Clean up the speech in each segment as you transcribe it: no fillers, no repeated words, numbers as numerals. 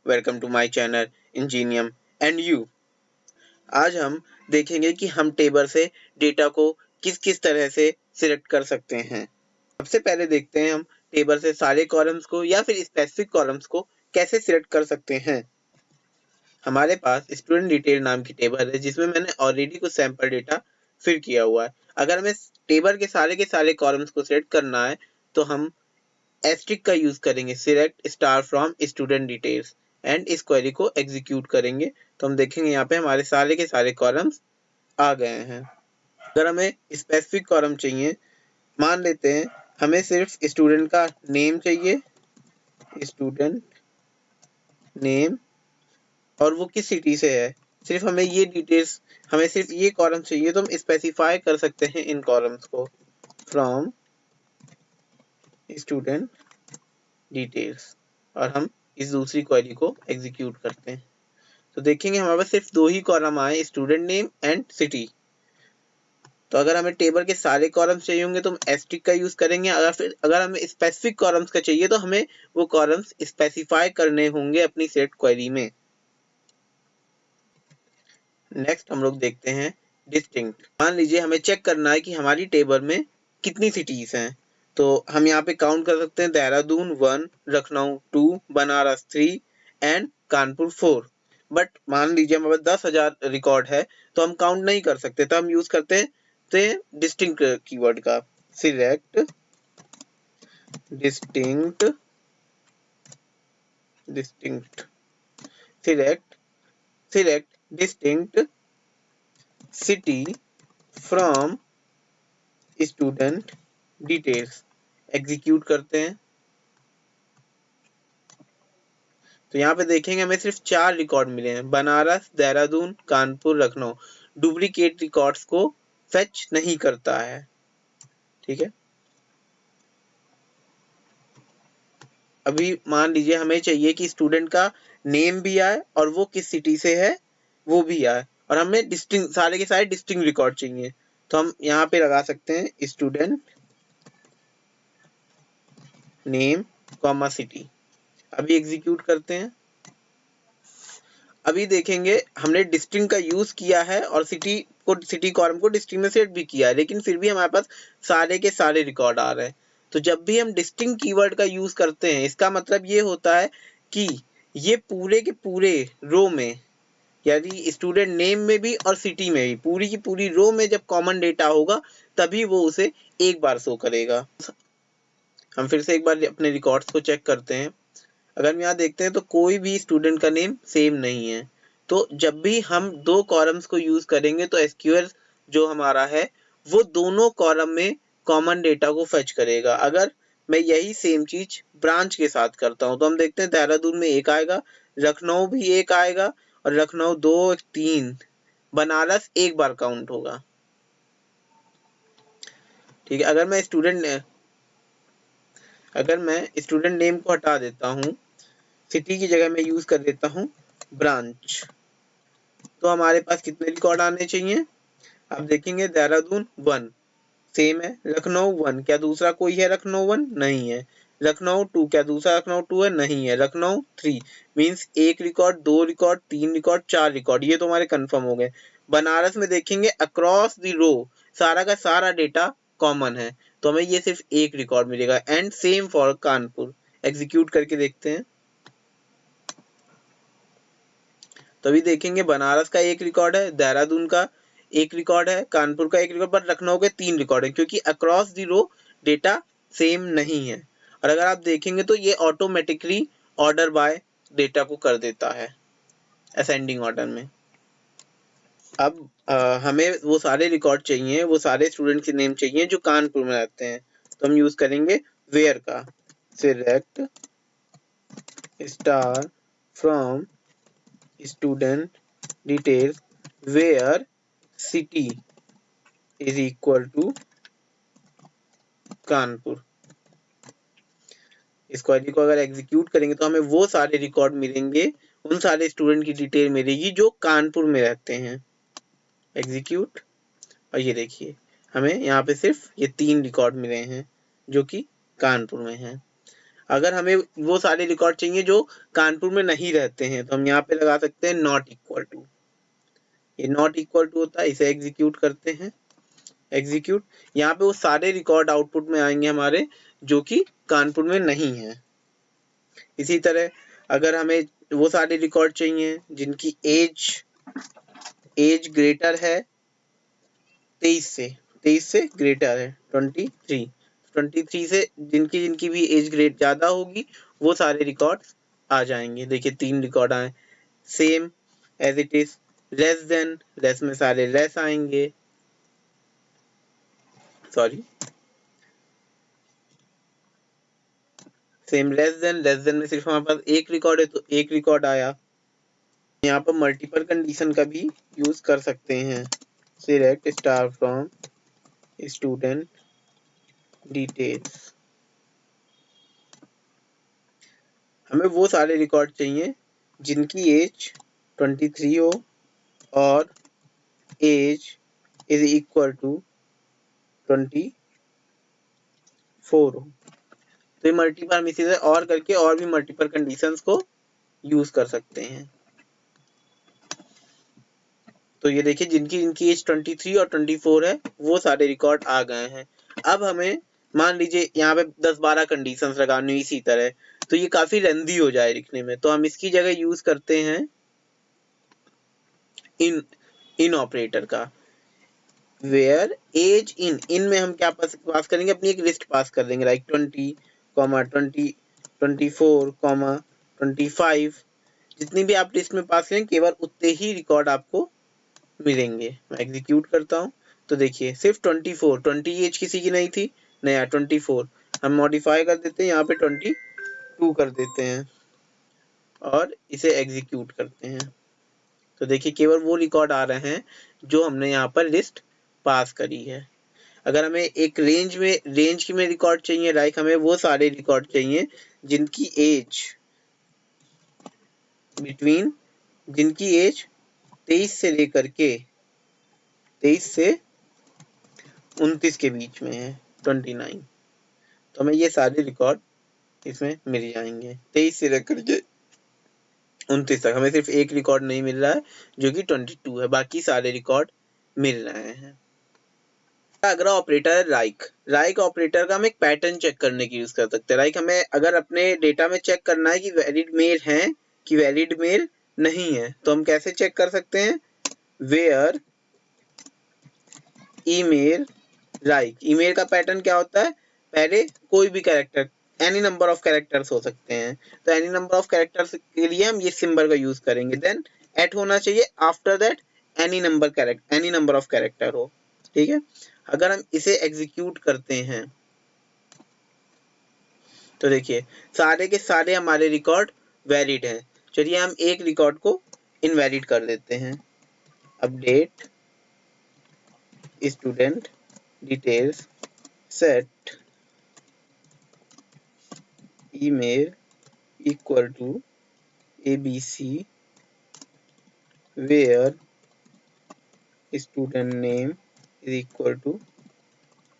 Welcome to my channel Engineum and you. आज हम देखेंगे कि हम टेबल से डेटा को किस किस तरह से सिलेक्ट कर सकते हैं। सबसे पहले देखते हैं हम टेबल से सारे कॉलम्स को या फिर स्पेसिफिक कॉलम्स को कैसे सिलेक्ट कर सकते हैं। हमारे पास स्टूडेंट डिटेल नाम की टेबल है जिसमें मैंने ऑलरेडी कुछ सैंपल डेटा फिल किया हुआ है। अगर हमें टेबल के सारे कॉलम्स को सिलेक्ट करना है तो हम एस्ट्रिक का यूज करेंगे, select star from student details, and इस क्वेरी को एग्जीक्यूट करेंगे तो हम देखेंगे यहाँ पे हमारे सारे के सारे कॉलम्स आ गए हैं। अगर हमें स्पेसिफिक कॉलम चाहिए, मान लेते हैं हमें सिर्फ स्टूडेंट का नेम चाहिए, स्टूडेंट नेम, और वो किस सिटी से है, सिर्फ हमें ये डिटेल्स, हमें सिर्फ ये कॉलम चाहिए तो हम स्पेसिफाई कर सकते हैं इन कॉलम्स को फ्रॉम स्टूडेंट डिटेल्स, और हम इस दूसरी क्वेरी को एग्जीक्यूट करते हैं तो देखेंगे हमारे पास सिर्फ दो ही कॉलम आए, स्टूडेंट नेम एंड सिटी। तो अगर हमें टेबल के सारे कॉलम्स चाहिए होंगे तो हम एस्ट्रिक का यूज करेंगे। अगर हमें स्पेसिफिक कॉलम्स का चाहिए तो हमें वो कॉलम्स स्पेसिफाई करने होंगे अपनी सेट क्वेरी में। नेक्स्ट हम लोग देखते हैं डिस्टिंक्ट। मान लीजिए हमें चेक करना है कि हमारी टेबल में कितनी सिटीज हैं, तो हम यहाँ पे काउंट कर सकते हैं देहरादून 1, लखनऊ 2, बनारस 3 एंड कानपुर 4। बट मान लीजिए हमारे पास 10,000 रिकॉर्ड है तो हम काउंट नहीं कर सकते, तो हम यूज करते हैं डिस्टिंक्ट कीवर्ड का, select distinct distinct select distinct city from student details, execute करते हैं तो यहाँ पे देखेंगे हमें सिर्फ 4 रिकॉर्ड मिले हैं, बनारस, देहरादून, कानपुर, लखनऊ। डुप्लीकेट रिकॉर्ड्स को फेच नहीं करता है। ठीक है, अभी मान लीजिए हमें चाहिए कि स्टूडेंट का नेम भी आए और वो किस सिटी से है वो भी आए, और हमें डिस्टिंक्ट सारे के सारे डिस्टिंक्ट रिकॉर्ड चाहिए तो हम यहाँ पे लगा सकते हैं स्टूडेंट नेम कॉमा सिटी। अभी एग्जीक्यूट करते हैं। अभी देखेंगे हमने डिस्टिंक्ट का यूज किया है और सिटी कॉलम को डिस्टिंक्ट में सेट भी किया है, लेकिन फिर भी हमारे पास सारे के सारे रिकॉर्ड आ रहे हैं। तो जब भी हम डिस्टिंक्ट कीवर्ड का यूज करते हैं इसका मतलब ये होता है कि ये पूरे के पूरे रो में, यानी स्टूडेंट नेम में भी और सिटी में भी, पूरी की पूरी रो में जब कॉमन डेटा होगा तभी वो उसे एक बार शो करेगा। हम फिर से एक बार अपने रिकॉर्ड्स को चेक करते हैं। अगर हम यहाँ देखते हैं तो कोई भी स्टूडेंट का नेम सेम नहीं है। तो जब भी हम दो कॉलम्स को यूज करेंगे तो एसक्यूएल जो हमारा है वो दोनों कॉलम में कॉमन डेटा को फेच करेगा। अगर मैं यही सेम चीज ब्रांच के साथ करता हूँ तो हम देखते हैं देहरादून में एक आएगा, लखनऊ भी एक आएगा, और लखनऊ 2, 3, बनारस एक बार काउंट होगा। ठीक है, अगर मैं स्टूडेंट नेम को हटा देता हूँ, सिटी की जगह मैं यूज कर देता हूँ ब्रांच, तो हमारे पास कितने रिकॉर्ड आने चाहिए। आप देखेंगे देहरादून 1 सेम है, लखनऊ 1 क्या दूसरा कोई है लखनऊ 1 नहीं है, लखनऊ 2 क्या दूसरा लखनऊ 2 है नहीं है, लखनऊ 3 मींस एक रिकॉर्ड, 2 रिकॉर्ड, 3 रिकॉर्ड, 4 रिकॉर्ड, ये तो हमारे कंफर्म हो गए। बनारस में देखेंगे अक्रॉस द रो सारा का सारा डेटा कॉमन है तो हमें ये सिर्फ एक रिकॉर्ड मिलेगा, and same for Kanpur. Execute करके देखते हैं तभी देखेंगे बनारस का एक रिकॉर्ड है, देहरादून का एक रिकॉर्ड है, कानपुर का एक रिकॉर्ड, पर लखनऊ के 3 रिकॉर्ड है क्योंकि across the row data same नहीं है। और अगर आप देखेंगे तो ये ऑटोमेटिकली ऑर्डर बाय डेटा को कर देता है असेंडिंग ऑर्डर में। अब हमें वो सारे रिकॉर्ड चाहिए, वो सारे स्टूडेंट के नेम चाहिए जो कानपुर में रहते हैं, तो हम यूज करेंगे वेयर का, select star from student details where city is equal to Kanpur. इस क्वेरी को अगर एग्जीक्यूट करेंगे तो हमें वो सारे रिकॉर्ड मिलेंगे, उन सारे स्टूडेंट की डिटेल मिलेगी जो कानपुर में रहते हैं। एग्जीक्यूट, और ये देखिए हमें यहाँ पे सिर्फ ये 3 रिकॉर्ड मिले हैं जो कि कानपुर में हैं। अगर हमें वो सारे रिकॉर्ड चाहिए जो कानपुर में नहीं रहते हैं तो हम यहाँ पे लगा सकते हैं नॉट इक्वल टू। ये नॉट इक्वल टू होता है, इसे एग्जीक्यूट करते हैं। एग्जीक्यूट, यहाँ पे वो सारे रिकॉर्ड आउटपुट में आएंगे हमारे जो कि कानपुर में नहीं है। इसी तरह अगर हमें वो सारे रिकॉर्ड चाहिए जिनकी एज ग्रेटर है 23 से ग्रेटर है 23 से जिनकी भी एज ग्रेड ज्यादा होगी वो सारे रिकॉर्ड्स आ जाएंगे। देखिए 3 रिकॉर्ड आए। Same as it is, less में सारे लेस आएंगे, सॉरी सेम लेस देन में सिर्फ हमारे पास एक रिकॉर्ड है तो एक रिकॉर्ड आया। यहाँ पर मल्टीपल कंडीशन का भी यूज कर सकते हैं। Select star from student details. हमें वो सारे रिकॉर्ड चाहिए जिनकी एज 23 हो और एज इज इक्वल टू 24 हो। तो ये मल्टीपल मिसेज है, और करके और भी मल्टीपल कंडीशंस को यूज कर सकते हैं। तो ये देखिए जिनकी जिनकी एज 23 और 24 है वो सारे रिकॉर्ड आ गए हैं। अब हमें मान लीजिए यहाँ पे 10-12 कंडीशंस लगानी इसी तरह, तो ये काफी लेंदी हो जाए लिखने में, तो हम इसकी जगह यूज करते हैं इन ऑपरेटर का। वेयर एज इन में हम क्या पास करेंगे, अपनी एक लिस्ट पास कर देंगे, लाइक 20, 20, 24, 25। जितनी भी आप लिस्ट में पास करेंगे केवल उतने ही रिकॉर्ड आपको मिलेंगे। मैं एग्जीक्यूट करता हूँ तो देखिए सिर्फ 20 एज किसी की नहीं थी, नया 24 हम मॉडिफाई कर देते हैं, यहाँ पे 22 कर देते हैं और इसे एग्जीक्यूट करते हैं। तो देखिए केवल वो रिकॉर्ड आ रहे हैं जो हमने यहाँ पर लिस्ट पास करी है। अगर हमें एक रेंज की में रिकॉर्ड चाहिए, लाइक हमें वो सारे रिकॉर्ड चाहिए जिनकी एज जिनकी एज 23 से लेकर के 23 से 29 के बीच में है, 29। तो हमें ये सारे रिकॉर्ड इसमें मिल जाएंगे 23 से लेकर के 29 तक। हमें सिर्फ एक रिकॉर्ड नहीं मिल रहा है जो कि 22 है, बाकी सारे रिकॉर्ड मिल रहे हैं। अगला ऑपरेटर है लाइक ऑपरेटर का हम एक पैटर्न चेक करने की यूज कर सकते हैं। लाइक हमें अगर अपने डेटा में चेक करना है कि वैलिड मेल है कि वैलिड मेल नहीं है, तो हम कैसे चेक कर सकते हैं, वेयर ईमेल लाइक। ईमेल का पैटर्न क्या होता है, पहले कोई भी character, any number of characters हो सकते हैं, तो एनी नंबर ऑफ कैरेक्टर्स के लिए हम ये सिंबल का यूज करेंगे। देन एट होना चाहिए, after that any number of character हो। ठीक है, अगर हम इसे एग्जीक्यूट करते हैं तो देखिए सारे के सारे हमारे रिकॉर्ड वैलिड हैं। चलिए हम एक रिकॉर्ड को इनवैलिड कर देते हैं। Update student details set email equal to abc where student name is equal to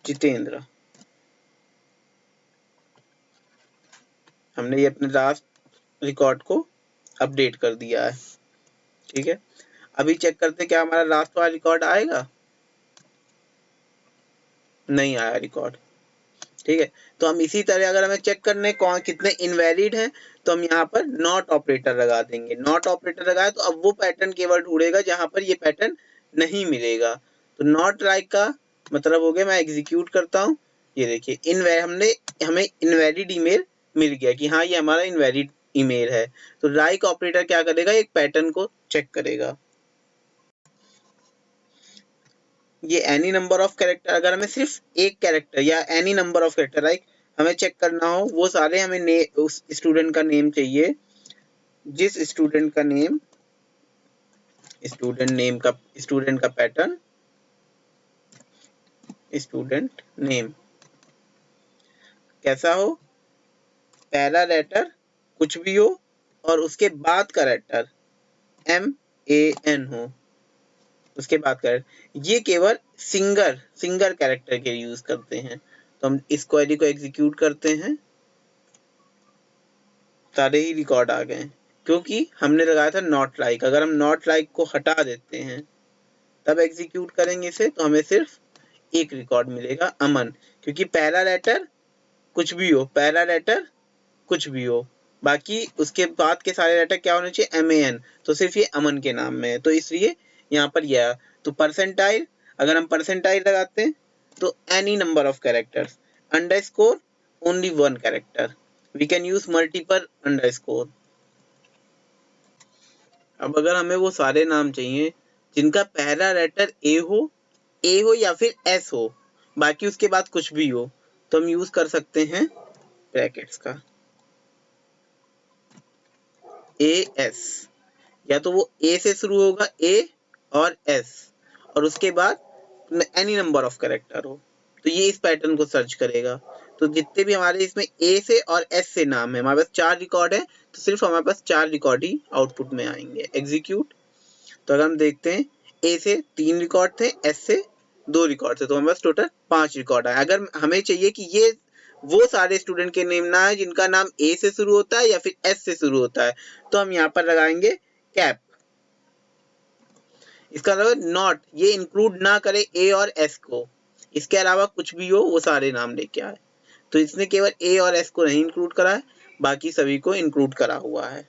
Jitendra. हमने ये अपने लास्ट रिकॉर्ड को अपडेट कर दिया है। ठीक है, अभी चेक करते क्या हमारा लास्ट वाला रिकॉर्ड आएगा, नहीं आया रिकॉर्ड। ठीक है, तो हम इसी तरह अगर हमें चेक करने कौन कितने इनवैलिड हैं तो हम यहाँ पर नॉट ऑपरेटर लगा देंगे। नॉट ऑपरेटर लगाए तो अब वो पैटर्न केवल ढूंढेगा जहां पर ये पैटर्न नहीं मिलेगा। तो नॉट लाइक का मतलब हो गया, मैं एग्जीक्यूट करता हूँ, ये देखिए हमें इनवैलिड ईमेल मिल गया कि हाँ ये हमारा इनवैलिड ईमेल है। तो लाइक ऑपरेटर क्या करेगा, एक पैटर्न को चेक करेगा। ये एनी नंबर ऑफ कैरेक्टर, अगर हमें सिर्फ एक कैरेक्टर या any number of character like हमें चेक करना हो, वो सारे हमें उस स्टूडेंट का नेम चाहिए, जिस स्टूडेंट का पैटर्न स्टूडेंट नेम कैसा हो, पहला लेटर कुछ भी हो और उसके बाद कैरेक्टर MAN हो, उसके बाद कैरेक्टर, ये केवल सिंगल कैरेक्टर के यूज करते हैं। तो हम इस क्वेरी को एग्जीक्यूट करते हैं सारे ही रिकॉर्ड आ गए क्योंकि हमने लगाया था नॉट लाइक। अगर हम नॉट लाइक को हटा देते हैं तब एग्जीक्यूट करेंगे इसे तो हमें सिर्फ एक रिकॉर्ड मिलेगा, अमन, क्योंकि पहला लेटर कुछ भी हो, पहला लेटर कुछ भी हो, बाकी उसके बाद के सारे लेटर क्या होने चाहिए, MAN, तो सिर्फ ये अमन के नाम में है, तो इसलिए यहाँ पर यह। तो परसेंटाइल, अगर हम परसेंटाइल लगाते हैं तो any number of characters, underscore only one character, we can use multiple underscore. अब अगर हमें वो सारे नाम चाहिए जिनका पहला लेटर ए हो या फिर एस हो, बाकी उसके बाद कुछ भी हो, तो हम यूज कर सकते हैं ब्रैकेट्स का, AS, या तो वो ए से शुरू होगा, ए और एस, और उसके बाद एनी नंबर ऑफ कैरेक्टर हो, तो ये इस पैटर्न को सर्च करेगा। तो जितने भी हमारे इसमें ए से और एस से नाम है, हमारे पास 4 रिकॉर्ड है, तो सिर्फ हमारे पास 4 रिकॉर्ड ही आउटपुट में आएंगे। एग्जीक्यूट। तो अगर हम देखते हैं ए से 3 रिकॉर्ड थे, एस से 2 रिकॉर्ड थे, तो हमारे पास टोटल 5 रिकॉर्ड आए। अगर हमें चाहिए कि ये वो सारे स्टूडेंट के नेम ना है जिनका नाम ए से शुरू होता है या फिर एस से शुरू होता है, तो हम यहाँ पर लगाएंगे कैप। इसका मतलब नॉट, ये इंक्लूड ना करे ए और एस को, इसके अलावा कुछ भी हो वो सारे नाम लेके आए। तो इसने केवल ए और एस को नहीं इंक्लूड करा है, बाकी सभी को इंक्लूड करा हुआ है।